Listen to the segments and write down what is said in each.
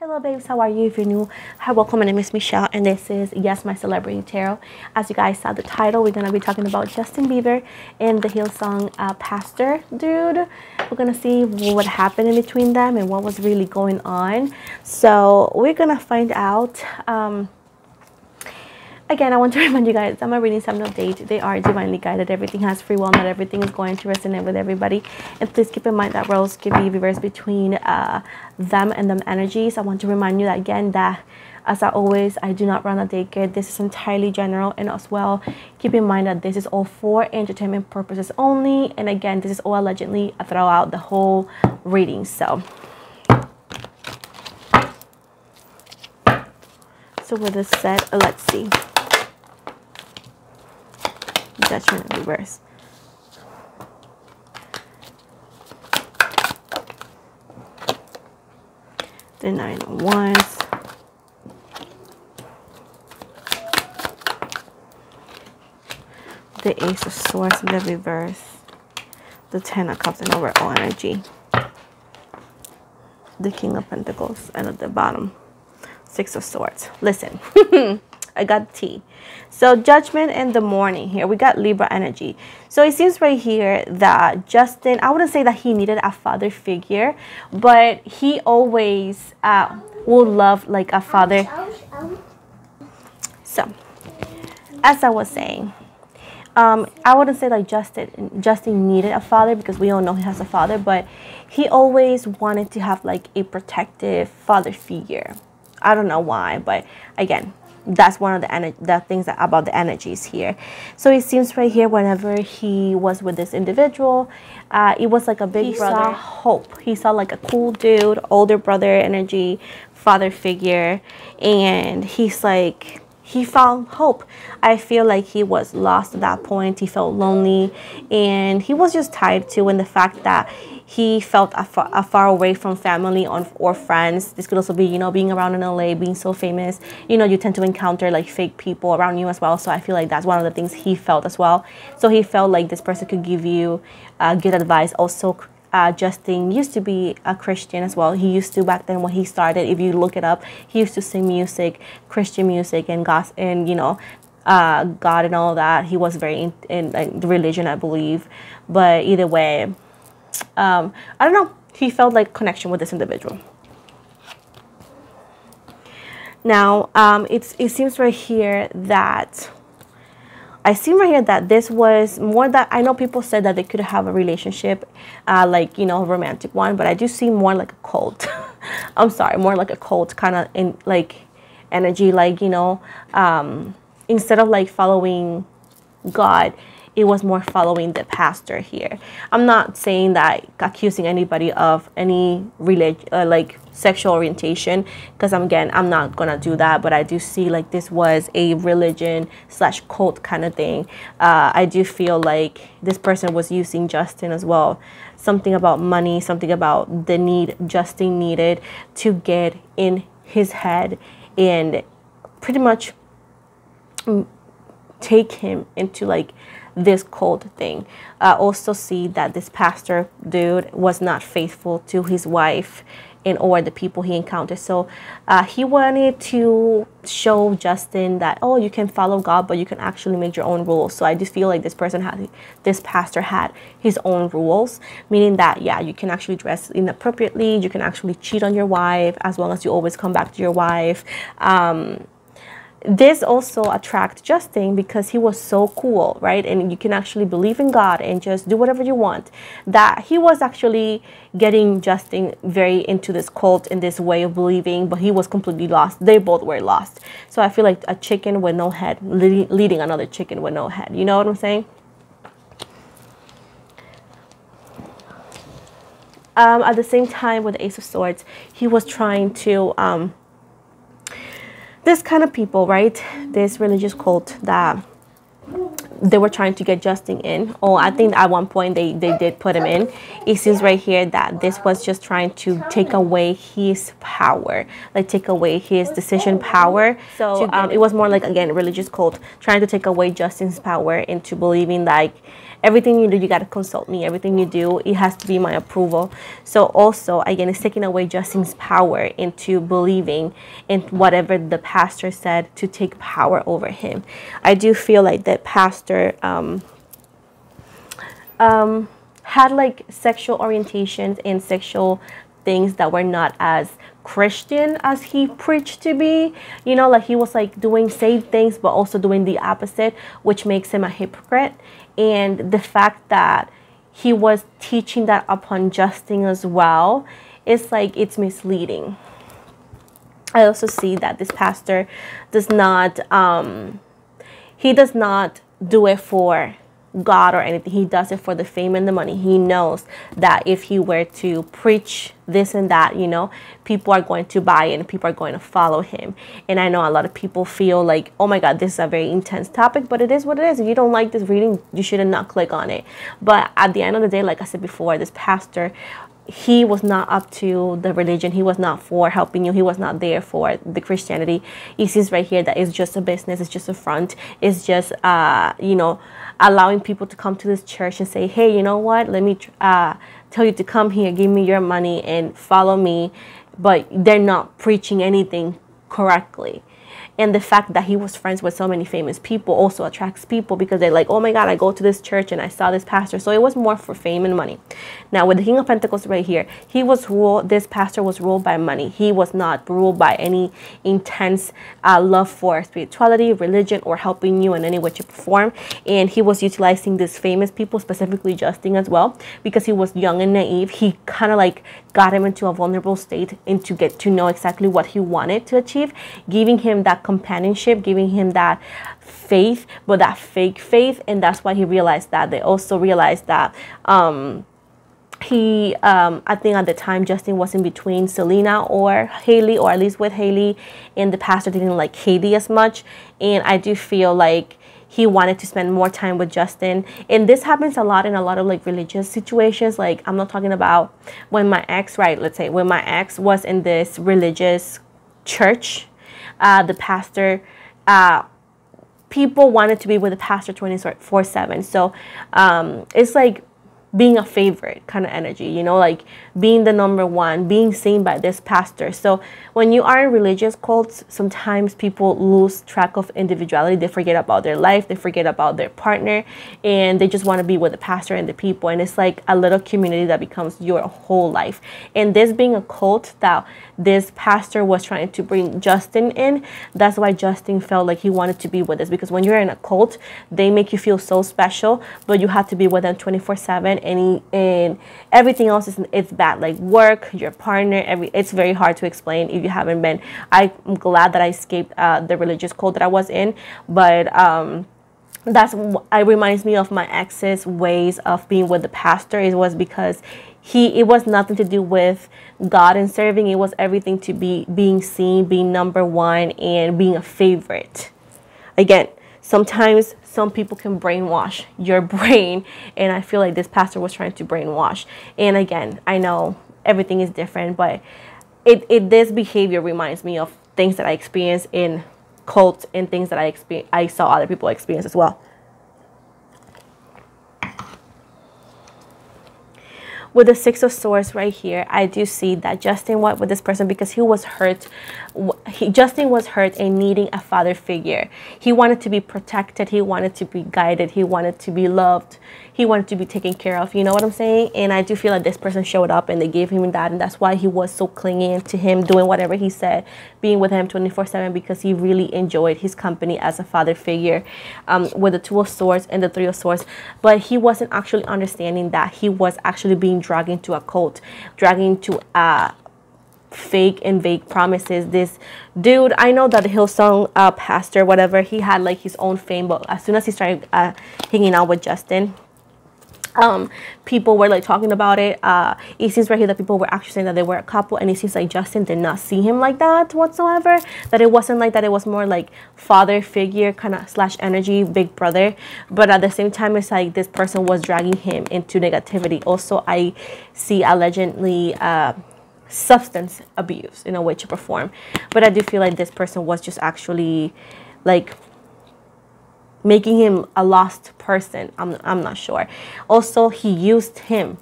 Hello babes, how are you? If you're new, hi, welcome. My name is Michelle and this is Yes My Celebrity Tarot. As you guys saw the title, we're going to be talking about Justin Bieber and the Hillsong pastor dude. We're going to see what happened in between them and what was really going on. So we're going to find out. Again, I want to remind you guys, I'm a reading 7 update. They are divinely guided. Everything has free will. Not everything is going to resonate with everybody. And please keep in mind that roles can be reversed between them and them energies. I want to remind you that again, that as I always, I do not run a daycare. This is entirely general. And as well, keep in mind that this is all for entertainment purposes only. And again, this is all allegedly throughout the whole reading. So with this said, let's see. Judgment in reverse. The 9 of Wands. The Ace of Swords in the reverse. The 10 of Cups and overall energy. The King of Pentacles, and at the bottom, 6 of Swords. Listen. I got tea. So Judgment in the morning here. We got Libra energy. So it seems right here that Justin, I wouldn't say that he needed a father figure, but he always will love like a father. So as I was saying, I wouldn't say like Justin needed a father, because we all know he has a father, but he always wanted to have like a protective father figure. I don't know why, but again, that's one of the things about the energies here. So it seems right here, whenever he was with this individual, it was like a big brother. He saw hope. He saw like a cool dude, older brother energy, father figure, and he's like, he found hope. I feel like he was lost at that point. He felt lonely, and he was just tied to in the fact that he felt far away from family or friends. This could also be, you know, being around in LA, being so famous. You know, you tend to encounter like fake people around you as well. So I feel like that's one of the things he felt as well. So he felt like this person could give you good advice. Also, Justin used to be a Christian as well. He used to, back then when he started, if you look it up, he used to sing music, Christian music, and gospel, and you know, God and all that. He was very in like, the religion, I believe. But either way, I don't know. He felt like connection with this individual. Now, it seems right here that this was more that I know people said that they could have a relationship, like, you know, a romantic one, but I do see more like a cult. I'm sorry, more like a cult kind of in like energy, like, you know, instead of like following God, it was more following the pastor here. I'm not saying that, accusing anybody of any like sexual orientation, because I'm not gonna do that. But I do see like this was a religion / cult kind of thing. I do feel like this person was using Justin as well. Something about money, something about the need Justin needed to get in his head and pretty much take him into like this cult thing. Also see that this pastor dude was not faithful to his wife or the people he encountered. So he wanted to show Justin that, oh, you can follow God, but you can actually make your own rules. So I just feel like this pastor had his own rules, meaning that, yeah, you can actually dress inappropriately, you can actually cheat on your wife, as long as you always come back to your wife. This also attracted Justin because he was so cool, right? And you can actually believe in God and just do whatever you want. That he was actually getting Justin very into this cult and this way of believing, but he was completely lost. They both were lost. So I feel like a chicken with no head leading another chicken with no head. You know what I'm saying? At the same time, with the Ace of Swords, he was trying to this kind of people, right? This religious cult that they were trying to get Justin in. Oh, I think at one point they did put him in. It seems right here that this was just trying to take away his power, like take away his decision power. So it was more like, again, religious cult trying to take away Justin's power into believing like everything you do, you got to consult me. Everything you do, it has to be my approval. So also, again, it's taking away Justin's power into believing in whatever the pastor said to take power over him. I do feel like that pastor had like sexual orientations and sexual things that were not as Christian as he preached to be. You know, like he was like doing same things but also doing the opposite, which makes him a hypocrite. And the fact that he was teaching that upon Justin as well, it's like it's misleading. I also see that this pastor does not he does not do it for God or anything. He does it for the fame and the money. He knows that if he were to preach this and that, you know, people are going to buy it and people are going to follow him. And I know a lot of people feel like, oh my God, this is a very intense topic, but it is what it is. If you don't like this reading, you should not click on it. But at the end of the day, like I said before, this pastor, he was not up to the religion. He was not for helping you. He was not there for the Christianity. He sees right here that it's just a business. It's just a front. It's just, you know, allowing people to come to this church and say, hey, you know what? Let me tell you to come here, give me your money and follow me. But they're not preaching anything correctly. And the fact that he was friends with so many famous people also attracts people because they're like, oh my God, I go to this church and I saw this pastor. So it was more for fame and money. Now with the King of Pentacles right here, he was ruled, this pastor was ruled by money. He was not ruled by any intense love for spirituality, religion, or helping you in any way to perform. And he was utilizing these famous people, specifically Justin as well, because he was young and naive. He kind of like got him into a vulnerable state and to get to know exactly what he wanted to achieve, giving him that companionship, giving him that faith, but that fake faith. And that's why he realized that. They also realized that I think at the time Justin was in between Selena or Haley, or at least with Haley, and the pastor didn't like Haley as much. And I do feel like he wanted to spend more time with Justin. And this happens a lot in a lot of like religious situations. Like I'm not talking about when my ex, right, let's say when my ex was in this religious church, the pastor, people wanted to be with the pastor 24/7. So it's like being a favorite kind of energy, you know, like being the number one, being seen by this pastor. So when you are in religious cults, sometimes people lose track of individuality. They forget about their life, they forget about their partner, and they just want to be with the pastor and the people. And it's like a little community that becomes your whole life. And this being a cult that this pastor was trying to bring Justin in, that's why Justin felt like he wanted to be with us. Because when you're in a cult, they make you feel so special, but you have to be with them 24/7. And everything else it's bad, like work, your partner, it's very hard to explain if you haven't been. I'm glad that I escaped the religious cult that I was in, but it reminds me of my ex's ways of being with the pastor. It was because it was nothing to do with God and serving. It was everything to being seen, being number one, and being a favorite. Again, sometimes some people can brainwash your brain, and I feel like this pastor was trying to brainwash. And again, I know everything is different, but this behavior reminds me of things that I experienced in cults and things that I saw other people experience as well. With the Six of Swords right here, I do see that Justin went with this person because he was hurt. Justin was hurt and needing a father figure. He wanted to be protected. He wanted to be guided. He wanted to be loved. He wanted to be taken care of. You know what I'm saying? And I do feel like this person showed up and they gave him that. And that's why he was so clinging to him, doing whatever he said, being with him 24/7, because he really enjoyed his company as a father figure, with the Two of Swords and the Three of Swords. But he wasn't actually understanding that he was actually being dragged into a cult, dragged into fake and vague promises. This dude, I know that the Hillsong pastor, whatever, he had like his own fame, but as soon as he started hanging out with Justin, people were like talking about it. It seems right here that people were actually saying that they were a couple, and it seems like Justin did not see him like that whatsoever. That it wasn't like that. It was more like father figure kind of / energy, big brother. But at the same time, it's like this person was dragging him into negativity. Also, I see allegedly substance abuse in a way, to perform. But I do feel like this person was just actually like making him a lost person. I'm not sure. Also, he used him.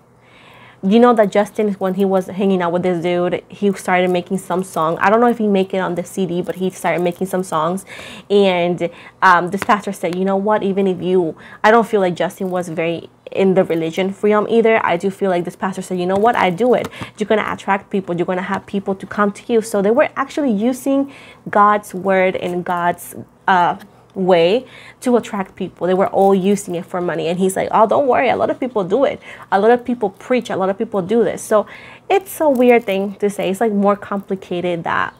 You know that Justin, when he was hanging out with this dude, he started making some song. I don't know if he made it on the CD, but he started making some songs. And this pastor said, you know what, even if you, I don't feel like Justin was very in the religion realm either. I do feel like this pastor said, you know what, I do it. You're going to attract people. You're going to have people to come to you. So they were actually using God's word and God's way to attract people. They were all using it for money. And he's like, oh, don't worry, a lot of people do it. A lot of people preach, a lot of people do this. So it's a weird thing to say. It's like more complicated that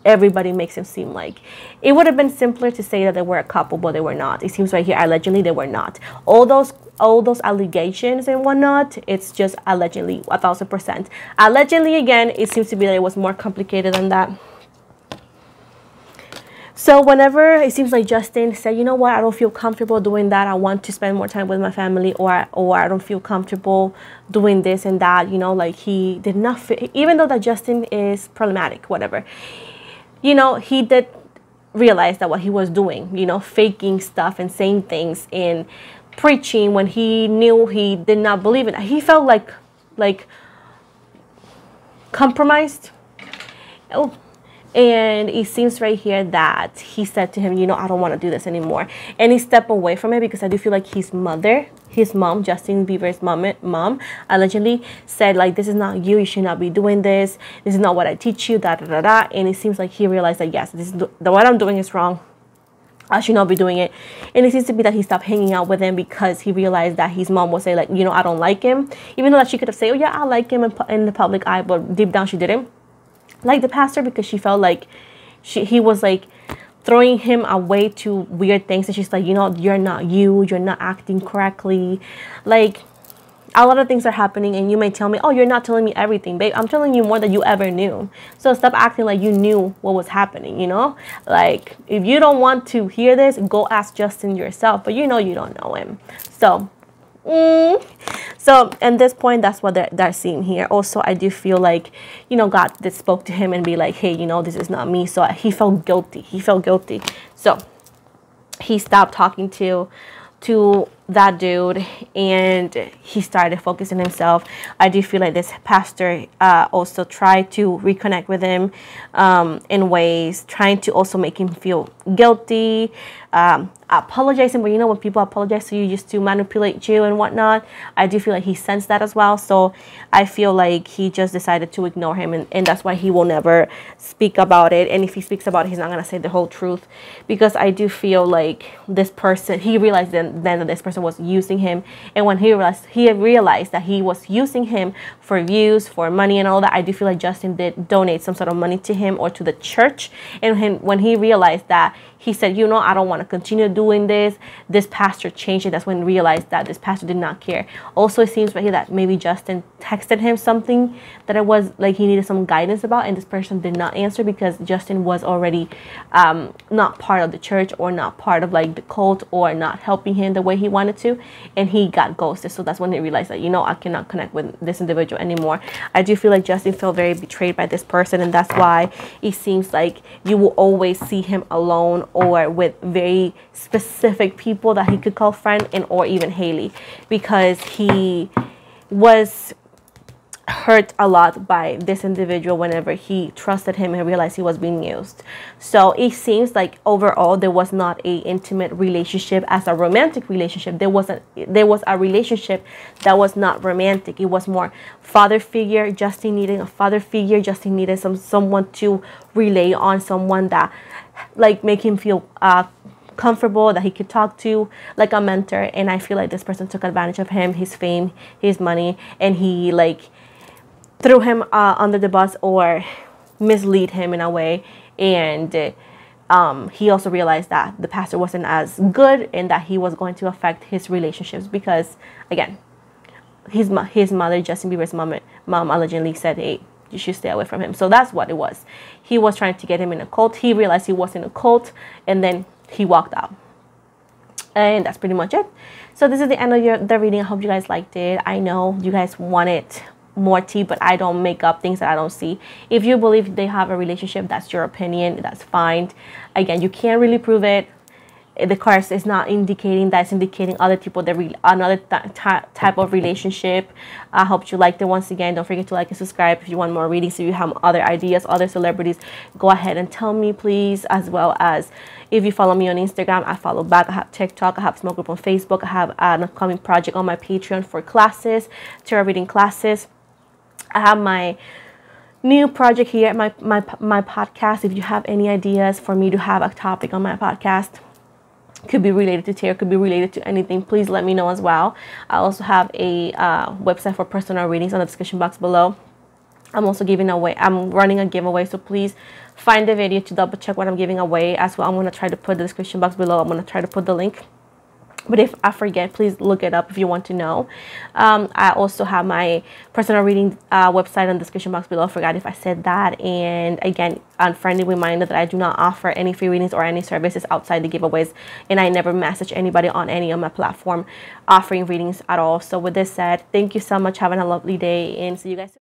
everybody makes him seem like. It would have been simpler to say that they were a couple, but they were not. It seems right here allegedly they were not. All those allegations and whatnot, it's just allegedly, 1000%. Allegedly, again, it seems to be that it was more complicated than that. So whenever it seems like Justin said, you know what, I don't feel comfortable doing that. I want to spend more time with my family, or I don't feel comfortable doing this and that, you know, like he did not fit, even though that Justin is problematic, whatever, you know, he did realize that what he was doing, you know, faking stuff and saying things and preaching when he knew he did not believe in it. He felt like compromised. Oh. And it seems right here that he said to him, you know, I don't want to do this anymore. And he stepped away from it because I do feel like his mom, Justin Bieber's mom, allegedly said, like, this is not you. You should not be doing this. This is not what I teach you, da, da, da, da. And it seems like he realized that, yes, this is what I'm doing is wrong. I should not be doing it. And it seems to be that he stopped hanging out with him because he realized that his mom would say, like, you know, I don't like him. Even though that she could have said, oh, yeah, I like him in the public eye. But deep down, she didn't like the pastor because she felt like he was like throwing him away to weird things. And she's like, you know, you're not you. You're not acting correctly. Like, a lot of things are happening and you may tell me, oh, you're not telling me everything, babe. I'm telling you more than you ever knew. So stop acting like you knew what was happening, you know? Like, if you don't want to hear this, go ask Justin yourself. But you know you don't know him. So, so at this point, that's what they're seeing here. Also, I do feel like, you know, God did spoke to him and be like, hey, you know, this is not me. So he felt guilty. He felt guilty. So he stopped talking to that dude and he started focusing himself. I do feel like this pastor also tried to reconnect with him in ways, trying to also make him feel guilty, apologizing. But you know, when people apologize to you just to manipulate you and whatnot, I do feel like he sensed that as well. So I feel like he just decided to ignore him, and that's why he will never speak about it. And if he speaks about it, he's not going to say the whole truth, because I do feel like this person, he realized then that this person was using him. And when he realized that he was using him for views, for money and all that, I do feel like Justin did donate some sort of money to him or to the church. And when he realized that, he said, you know, I don't want to continue doing this. This pastor changed it. That's when he realized that this pastor did not care. Also, it seems right here that maybe Justin texted him something that it was like he needed some guidance about, and this person did not answer because Justin was already not part of the church or not part of like the cult or not helping him the way he wanted to, and he got ghosted. So that's when he realized that, you know, I cannot connect with this individual anymore. I do feel like Justin felt very betrayed by this person, and that's why it seems like you will always see him alone or with very specific people that he could call friend, and or even Haley, because he was hurt a lot by this individual whenever he trusted him and realized he was being used. So it seems like overall there was not a intimate relationship as a romantic relationship. There was a relationship that was not romantic. It was more father figure. Justin needed a father figure. Justin needed someone to relay on, someone that like make him feel comfortable, that he could talk to, like a mentor. And I feel like this person took advantage of him, his fame, his money, and he like threw him under the bus or mislead him in a way. And he also realized that the pastor wasn't as good and that he was going to affect his relationships because, again, his mother, Justin Bieber's mom allegedly said, hey, you should stay away from him. So that's what it was. He was trying to get him in a cult. He realized he was in a cult, and then he walked out. And that's pretty much it. So this is the end of the reading. I hope you guys liked it. I know you guys wanted more tea, but I don't make up things that I don't see. If you believe they have a relationship, that's your opinion. That's fine. Again, you can't really prove it. The cards is not indicating that. It's indicating other people that another type of relationship. I hope you liked it. Once again, don't forget to like and subscribe if you want more readings. If you have other ideas, other celebrities, go ahead and tell me, please. As well as if you follow me on Instagram, I follow back. I have TikTok. I have a small group on Facebook. I have an upcoming project on my Patreon for classes, tarot reading classes. I have my new project here at my podcast. If you have any ideas for me to have a topic on my podcast, could be related to tarot, could be related to anything, please let me know as well. I also have a website for personal readings on the description box below. I'm also running a giveaway, so please find the video to double check what I'm giving away as well. I'm going to try to put the description box below. I'm going to try to put the link. But if I forget, please look it up if you want to know. I also have my personal reading website in the description box below. I forgot if I said that. And again, unfriendly reminder that I do not offer any free readings or any services outside the giveaways. And I never message anybody on any of my platform offering readings at all. So with this said, thank you so much. Having a lovely day, and see you guys soon.